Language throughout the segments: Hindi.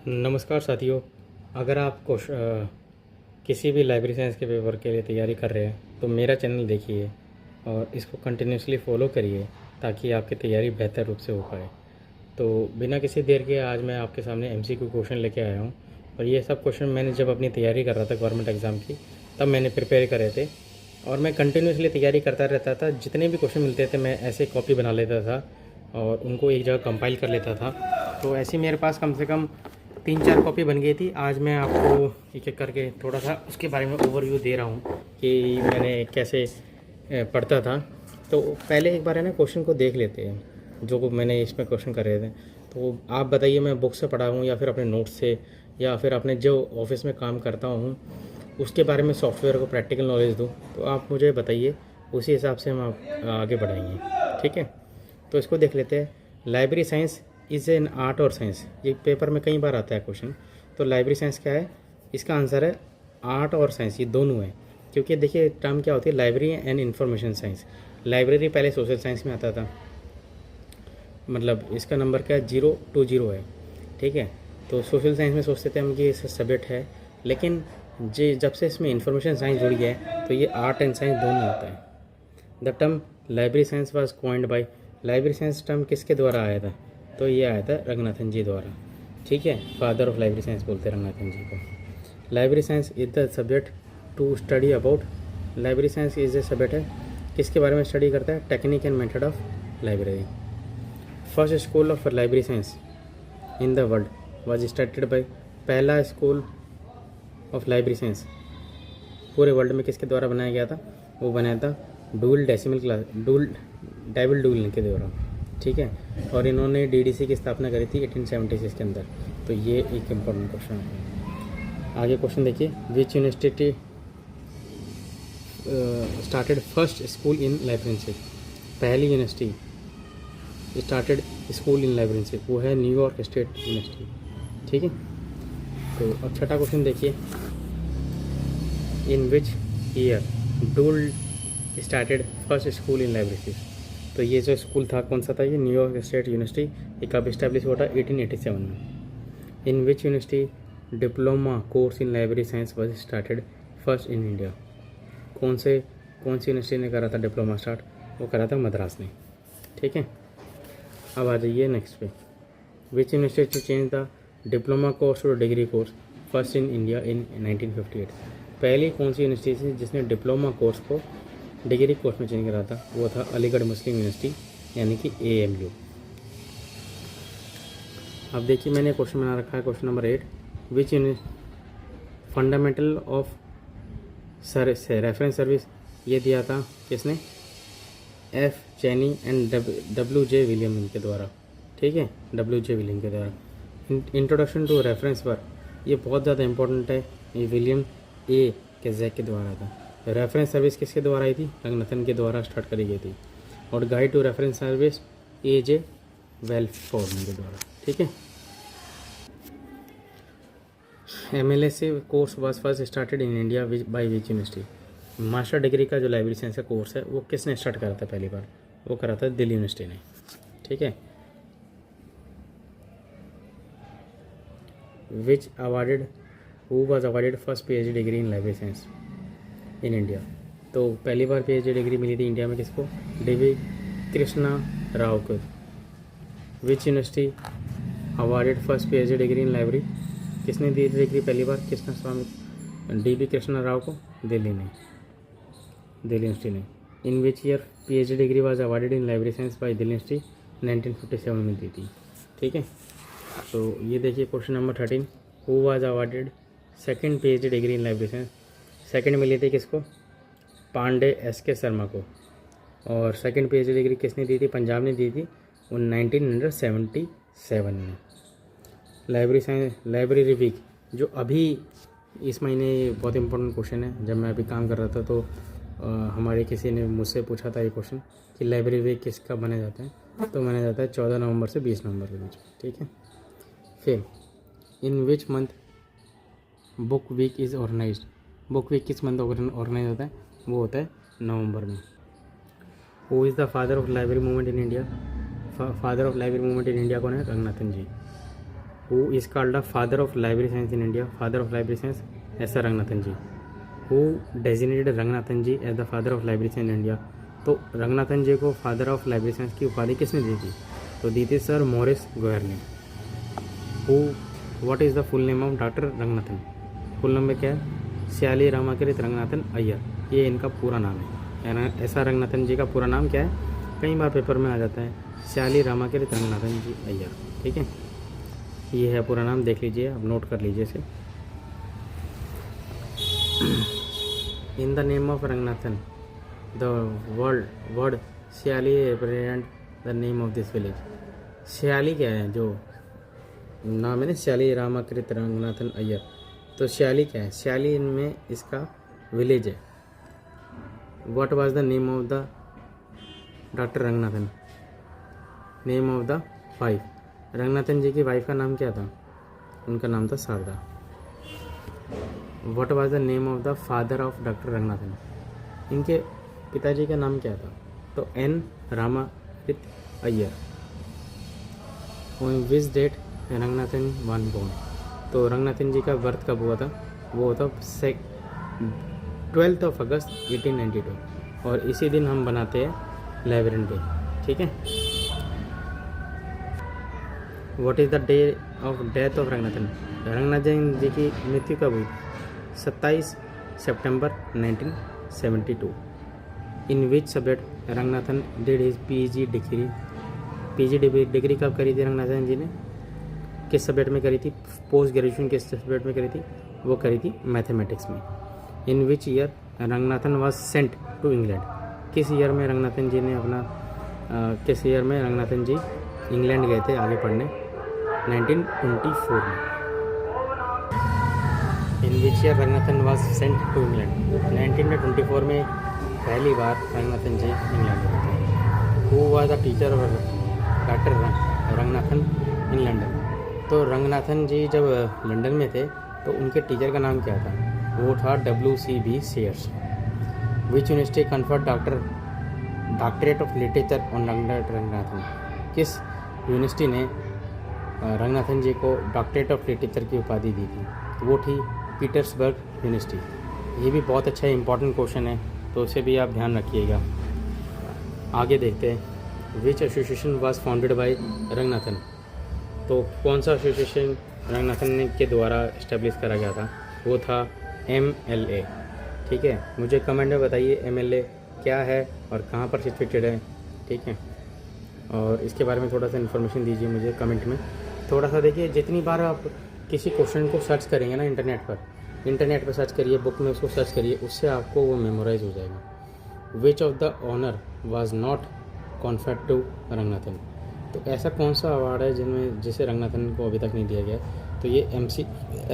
नमस्कार साथियों। अगर आप किसी भी लाइब्रेरी साइंस के पेपर के लिए तैयारी कर रहे हैं तो मेरा चैनल देखिए और इसको कंटिन्यूसली फॉलो करिए ताकि आपकी तैयारी बेहतर रूप से हो पाए। तो बिना किसी देर के आज मैं आपके सामने एमसीक्यू क्वेश्चन लेके आया हूँ और ये सब क्वेश्चन मैंने जब अपनी तैयारी कर रहा था गवर्नमेंट एग्ज़ाम की तब मैंने प्रिपेयर करे थे और मैं कंटिन्यूसली तैयारी करता रहता था। जितने भी क्वेश्चन मिलते थे मैं ऐसे कॉपी बना लेता था और उनको एक जगह कंपाइल कर लेता था। तो ऐसे मेरे पास कम से कम 3-4 कॉपी बन गई थी। आज मैं आपको एक एक करके थोड़ा सा उसके बारे में ओवरव्यू दे रहा हूँ कि मैंने कैसे पढ़ता था। तो पहले एक बार है ना क्वेश्चन को देख लेते हैं जो मैंने इसमें क्वेश्चन कर रहे थे। तो आप बताइए मैं बुक से पढ़ा हूँ या फिर अपने नोट्स से या फिर अपने जो ऑफिस में काम करता हूँ उसके बारे में सॉफ्टवेयर को प्रैक्टिकल नॉलेज दूँ। तो आप मुझे बताइए, उसी हिसाब से हम आगे बढ़ाएंगे। ठीक है, तो इसको देख लेते हैं। Library science is an art और साइंस, ये पेपर में कई बार आता है क्वेश्चन। तो लाइब्रेरी साइंस क्या है? इसका आंसर है आर्ट और साइंस, ये दोनों है। क्योंकि देखिए टर्म क्या होती है, library and information science. Library पहले सोशल साइंस में आता था, मतलब इसका नंबर क्या है 020 है। ठीक है, तो सोशल साइंस में सोचते थे हम कि इसका सब्जेक्ट है, लेकिन जब से इसमें इंफॉर्मेशन साइंस जुड़ गया है तो ये आर्ट एंड साइंस दोनों होता है। The term library science was coined by, library science term किसके द्वारा आया था? तो ये आया था रंगनाथन जी द्वारा। ठीक है, फादर ऑफ लाइब्रेरी साइंस बोलते हैं रंगनाथन जी को। Library science is the subject to study about, library science is a subject है किसके बारे में स्टडी करता है? Technique and method of library. First school of library science in the world was started by, पहला स्कूल ऑफ लाइब्रेरी साइंस पूरे वर्ल्ड में किसके द्वारा बनाया गया था? वो बनाया था Dewey decimal class, David Dewey के द्वारा। ठीक है, और इन्होंने डीडीसी की स्थापना करी थी 1876 के अंदर। तो ये एक इम्पोर्टेंट क्वेश्चन है। आगे क्वेश्चन देखिए, which university started first school in library? पहली university started school in library वो है न्यूयॉर्क स्टेट यूनिवर्सिटी। ठीक है, तो अब छठा क्वेश्चन देखिए, इन विच ईयर डूल started first school in library? तो ये जो स्कूल था कौन सा था? ये न्यूयॉर्क स्टेट यूनिवर्सिटी। ये कब इस्टेब्लिश हुआ था? 1887 में। In which university diploma course in library science was started first in India? कौन सी यूनिवर्सिटी ने करा था डिप्लोमा स्टार्ट? वो करा था मद्रास ने। ठीक है, अब आ जाइए नेक्स्ट पे। Which university change the diploma course two degree course first in India in 1958? पहली कौन सी यूनिवर्सिटी थी जिसने डिप्लोमा कोर्स को डिग्री कोर्स में चेंज करा था? वो था अलीगढ़ मुस्लिम यूनिवर्सिटी यानी कि AMU। अब देखिए मैंने क्वेश्चन बना रखा है question number 8, which fundamental of reference service ये दिया था किसने? F चैनी एंड WJ विलियम के द्वारा। ठीक है, WJ विलियम के द्वारा। इंट्रोडक्शन टू रेफरेंस वर्क, ये बहुत ज़्यादा इंपॉर्टेंट है, ये विलियम A के जैक के द्वारा था। रेफरेंस सर्विस किसके द्वारा आई थी? रंगनाथन के द्वारा स्टार्ट करी गई थी। और guide to reference service AJ Welford के द्वारा। ठीक है, MLSA course was first started in India by which university? Master degree का जो लाइब्रेरी साइंस का कोर्स है वो किसने स्टार्ट करा था पहली बार? वो करा था दिल्ली यूनिवर्सिटी ने। ठीक है, which awarded, who was awarded first PhD degree in library science in India? तो पहली बार PhD डिग्री मिली थी इंडिया में किसको? DV कृष्णा राव को। Which university awarded first PhD degree in library? किसने दी डिग्री पहली बार? कृष्णा स्वामी, DV कृष्णा राव को, दिल्ली यूनिवर्सिटी ने। In which year PhD degree was awarded in library science by Delhi university? 1957 में दी थी। ठीक है, तो ये देखिए question number 13, who was awarded second PhD degree in library science? Second मिली थी किसको? पांडे SK शर्मा को। और सेकंड PhD डिग्री किसने दी थी? पंजाब ने दी थी 1977 में। लाइब्रेरी वीक जो अभी इस महीने बहुत इंपॉर्टेंट क्वेश्चन है। जब मैं अभी काम कर रहा था तो हमारे किसी ने मुझसे पूछा था ये क्वेश्चन कि लाइब्रेरी वीक किसका मनाया जाता है? तो मनाया जाता है 14 नवंबर से 20 नवंबर के बीच। ठीक है, फिर in which month book week is organised? Book week किस मंथ ऑर्गेनाइज होता है? वो होता है नवंबर में। Who is the father of library movement in India? Father of library movement in India कौन है? Ranganathan ji. Who is called the father of library science in India? Father of library science S R Ranganathan ji. Who designated Ranganathan ji as the father of library science in India? तो रंगनाथन जी को फादर ऑफ लाइब्रेरी साइंस की उपाधि किसने दी थी? तो दी थी सर मॉरिस गोयर ने। Who what is the full name of doctor Ranganathan? Full name में क्या है? श्याली रामाकृत रंगनाथन अय्यर, ये इनका पूरा नाम है। एस आर रंगनाथन जी का पूरा नाम क्या है? कई बार पेपर में आ जाता है, श्याली रामाकृत रंगनाथन जी अय्यर। ठीक है, ये है पूरा नाम, देख लीजिए, आप नोट कर लीजिए इसे। In the name of Ranganathan the word Shiyali represent the name of this village. Shiyali क्या है? जो नाम है ना, श्याली रामाकृत रंगनाथन अय्यर, तो श्याली क्या है? श्याली इनमें इसका विलेज है। What was the name of the doctor Ranganathan? Name of the wife, Ranganathan ji की वाइफ का नाम क्या था? उनका नाम था Sharada. What was the name of the father of doctor Ranganathan? इनके पिताजी का नाम क्या था? तो N Ramakrit Iyer. Which date Ranganathan was born? तो रंगनाथन जी का बर्थ कब हुआ था? वो हुआ था 12 अगस्त 1892, और इसी दिन हम बनाते हैं लाइब्रेरी डे। ठीक है। What is the day of death of Ranganathan? Ranganathan ji की मृत्यु कब हुई? 27 सितंबर 1972। In which subject Ranganathan did his PG degree? PG degree कब करी थी रंगनाथन जी ने? किस सब्जेक्ट में करी थी? पोस्ट ग्रेजुएशन किस सब्जेक्ट में करी थी? वो करी थी मैथमेटिक्स में। In which year Ranganathan was sent to England? किस ईयर में रंगनाथन जी ने किस ईयर में रंगनाथन जी इंग्लैंड गए थे आगे पढ़ने? 1924 में। In which year Ranganathan was sent to England? 1924 में पहली बार रंगनाथन जी इंग्लैंड गए थे। Who was the teacher of doctor Ranganathan in London? तो रंगनाथन जी जब लंदन में थे तो उनके टीचर का नाम क्या था? वो था WCB shares. Which university conferred doctorate of literature on Ranganathan? किस यूनिवर्सिटी ने रंगनाथन जी को डॉक्टरेट ऑफ लिटरेचर की उपाधि दी थी? वो थी पीटर्सबर्ग यूनिवर्सिटी। ये भी बहुत अच्छा इंपॉर्टेंट क्वेश्चन है, तो उसे भी आप ध्यान रखिएगा। आगे देखते हैं। Which association was founded by Ranganathan? तो कौन सा एसोसिएशन रंगनाथन के द्वारा इस्टेब्लिश करा गया था? वो था MLA। ठीक है, मुझे कमेंट में बताइए MLA क्या है और कहाँ पर सिचुएटेड है। ठीक है, और इसके बारे में थोड़ा सा इन्फॉर्मेशन दीजिए मुझे कमेंट में। थोड़ा सा देखिए, जितनी बार आप किसी क्वेश्चन को सर्च करेंगे ना इंटरनेट पर सर्च करिए, बुक में उसको सर्च करिए, उससे आपको वो मेमोराइज हो जाएगा। Which of the honour was not conferred to Ranganathan? तो ऐसा कौन सा अवार्ड है जिसे रंगनाथन को अभी तक नहीं दिया गया? तो ये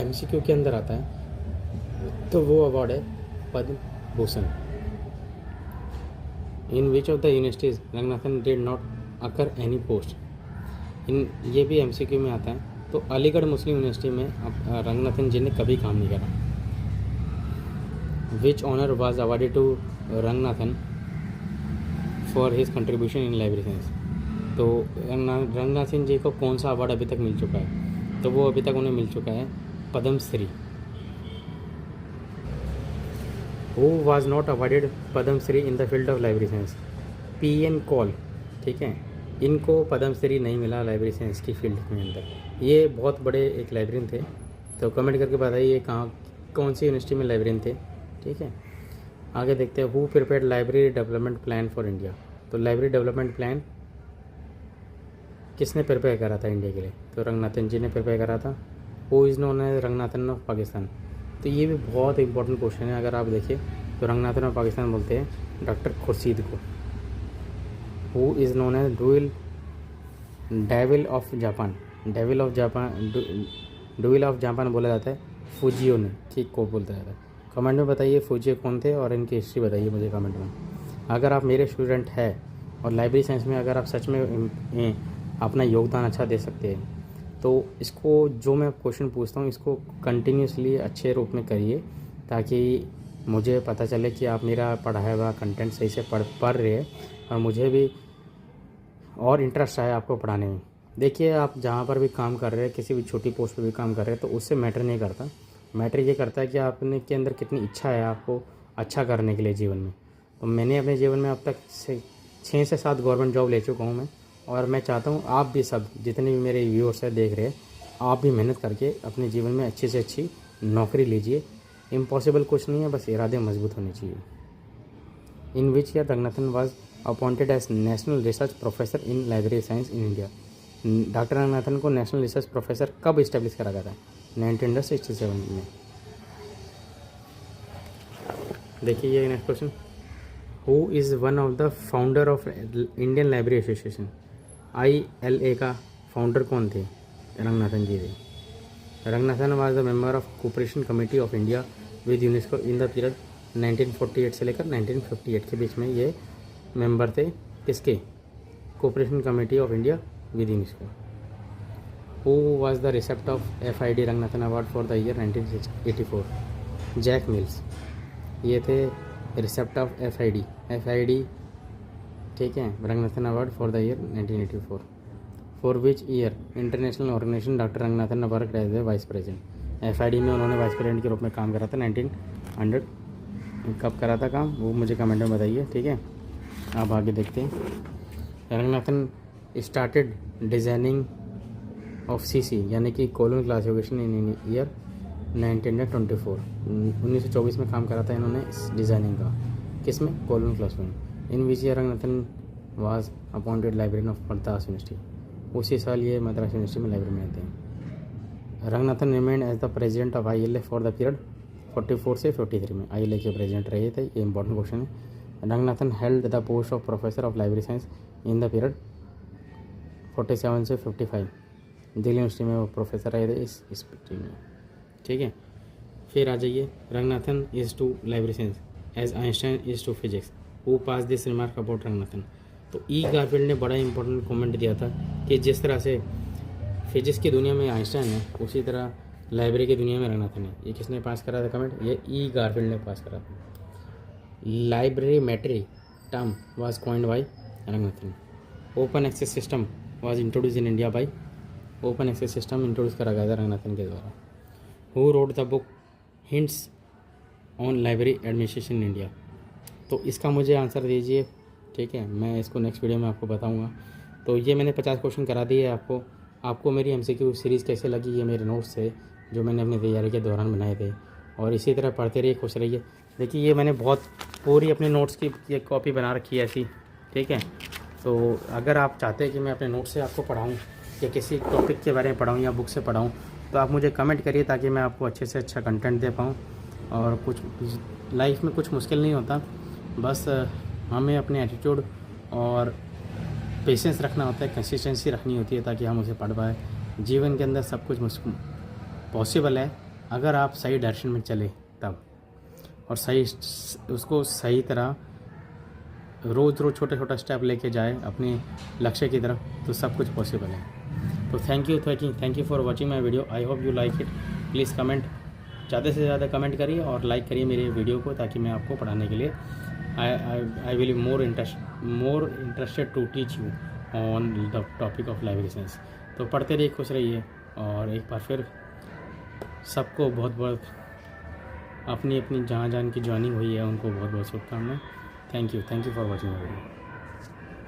MCQ के अंदर आता है, तो वो अवार्ड है Padma Bhushan. In which of the universities Ranganathan did not occur any post? ये भी MCQ में आता है। तो अलीगढ़ मुस्लिम यूनिवर्सिटी में रंगनाथन जी ने कभी काम नहीं करा। Which honour was awarded to Ranganathan for his contribution in library science? तो रंगनाथन जी को कौन सा अवार्ड अभी तक मिल चुका है? तो वो अभी तक उन्हें मिल चुका है Padma Shri. Who was not awarded Padma Shri in the field of library science? PN Kaul. ठीक है, इनको पद्म श्री नहीं मिला लाइब्रेरी साइंस की फील्ड के अंदर। ये बहुत बड़े एक लाइब्रेरियन थे, तो कमेंट करके बताइए कौन सी यूनिवर्सिटी में लाइब्रेरियन थे। ठीक है, आगे देखते हैं। Who prepared library development plan for India? तो लाइब्रेरी डेवलपमेंट प्लान किसने प्रिपेयर करा था इंडिया के लिए? तो रंगनाथन जी ने प्रिपेयर करा था। Who is known as Ranganathan of Pakistan? तो ये भी बहुत इंपॉर्टेंट क्वेश्चन है। अगर आप देखिए तो रंगनाथन ऑफ पाकिस्तान बोलते हैं डॉक्टर खुर्शीद को। Who is known as devil of Japan? Dewey of Japan बोला जाता है फुजियो ने, ठीक को बोलता जाता है। कमेंट में बताइए फुजियो कौन थे और इनकी हिस्ट्री बताइए मुझे कमेंट में। अगर आप मेरे स्टूडेंट हैं और लाइब्रेरी साइंस में अगर आप सच में अपना योगदान अच्छा दे सकते हैं, तो इसको जो मैं क्वेश्चन पूछता हूँ इसको कंटिन्यूसली अच्छे रूप में करिए, ताकि मुझे पता चले कि आप मेरा पढ़ाया हुआ कंटेंट सही से पढ़ रहे हैं और मुझे भी और इंटरेस्ट आए आपको पढ़ाने में। देखिए, आप जहाँ पर भी काम कर रहे हैं, किसी भी छोटी पोस्ट पे भी काम कर रहे हैं, तो उससे मैटर नहीं करता। मैटर ये करता है कि आपने के अंदर कितनी इच्छा है आपको अच्छा करने के लिए जीवन में। तो मैंने अपने जीवन में अब तक से 6 से 7 गवर्नमेंट जॉब ले चुका हूँ मैं, और मैं चाहता हूँ आप भी सब जितने भी मेरे व्यूअर्स हैं देख रहे हैं, आप भी मेहनत करके अपने जीवन में अच्छी से अच्छी नौकरी लीजिए। इम्पॉसिबल कुछ नहीं है, बस इरादे मजबूत होने चाहिए। In which year Ranganathan was appointed as national research professor in library science in India. Doctor Ranganathan को नेशनल रिसर्च प्रोफेसर कब इस्टेब्लिश करा गया था? 1967 में। देखिए ये next question, who is one of the founder of Indian library association? ILA का फाउंडर कौन थे? रंगनाथन जी थे। Ranganathan was the member of cooperation committee of India with UNESCO in the period 1948 से लेकर 1958 के बीच में ये मेंबर थे। किसके? Cooperation committee of India with UNESCO. Who was the recipient of FID Ranganathan award for the year 1984? Jack Mills, ये थे रिसेप्ट ऑफ FID, ठीक है, Ranganathan award for the year 1984। For which year international organisation doctor Ranganathan work as a vice president? FID में उन्होंने वाइस प्रेसिडेंट के रूप में काम करा था 1900। कब करा था काम वो मुझे कमेंट में बताइए, ठीक है। आप आगे देखते हैं। Ranganathan started designing of CC यानी कि कोलन क्लासिफिकेशन इन ईयर 1924। 1924 में काम करा था इन्होंने इस डिज़ाइनिंग का। किस में? Colon classification. In which year Ranganathan was appointed librarian of Madras university. उसी साल ये मद्रास यूनिवर्सिटी में लाइब्रेरी में आते हैं। Ranganathan remain as the president of ILA for the period 44 से 43 में ILA के प्रेसिडेंट रहे थे। ये इंपॉर्टेंट क्वेश्चन है। Ranganathan held the post of professor of library science in the period 47 से 55। दिल्ली यूनिवर्सिटी में वो प्रोफेसर रहे थे इस पीरियड में, ठीक है। फिर आ जाइए, Ranganathan is to library science as Einstein is to physics. Who pass this remark about Ranganathan? तो गारफील्ड ने बड़ा इंपॉर्टेंट कमेंट दिया था कि जिस तरह से फिजिक्स की दुनिया में आइंस्टाइन है, उसी तरह लाइब्रेरी की दुनिया में रंगनाथन है। ये किसने पास करा था कमेंट? ये गारफील्ड ने पास करा था। Librametry term was coined by Ranganathan. Open access system was introduce in India by. Open access system introduce करा गया था रंगनाथन के द्वारा। Who wrote the book hints on library administration in India? तो इसका मुझे आंसर दीजिए, ठीक है, मैं इसको नेक्स्ट वीडियो में आपको बताऊंगा। तो ये मैंने 50 क्वेश्चन करा दिए आपको मेरी MCQ सीरीज़ कैसे लगी, ये मेरे नोट्स थे जो मैंने अपनी तैयारी के दौरान बनाए थे, और इसी तरह पढ़ते रहिए, खुश रहिए। देखिए ये मैंने बहुत पूरी अपने नोट्स की एक कॉपी बना रखी है ऐसी, ठीक है। तो अगर आप चाहते हैं कि मैं अपने नोट्स से आपको पढ़ाऊँ या किसी टॉपिक के बारे में पढ़ाऊँ या बुक से पढ़ाऊँ, तो आप मुझे कमेंट करिए ताकि मैं आपको अच्छे से अच्छा कंटेंट दे पाऊँ। और कुछ लाइफ में कुछ मुश्किल नहीं होता, बस हमें अपने एटीट्यूड और पेशेंस रखना होता है, कंसिस्टेंसी रखनी होती है ताकि हम उसे पढ़ पाए। जीवन के अंदर सब कुछ पॉसिबल है अगर आप सही डायरेक्शन में चले तब, और उसको सही तरह रोज़ छोटा स्टेप लेके जाए अपने लक्ष्य की तरफ, तो सब कुछ पॉसिबल है। तो thank you for watching my video. I hope you like it. Please comment, ज़्यादा से ज़्यादा कमेंट करिए और लाइक करिए मेरे वीडियो को, ताकि मैं आपको पढ़ाने के लिए I will more interested to teach you on the topic of library science. तो पढ़ते रहिए, खुश रहिए, और एक बार फिर सबको बहुत बहुत अपनी जहाँ की ज्वाइनिंग हुई है उनको बहुत बहुत शुभकामनाएं। Thank you for watching the video.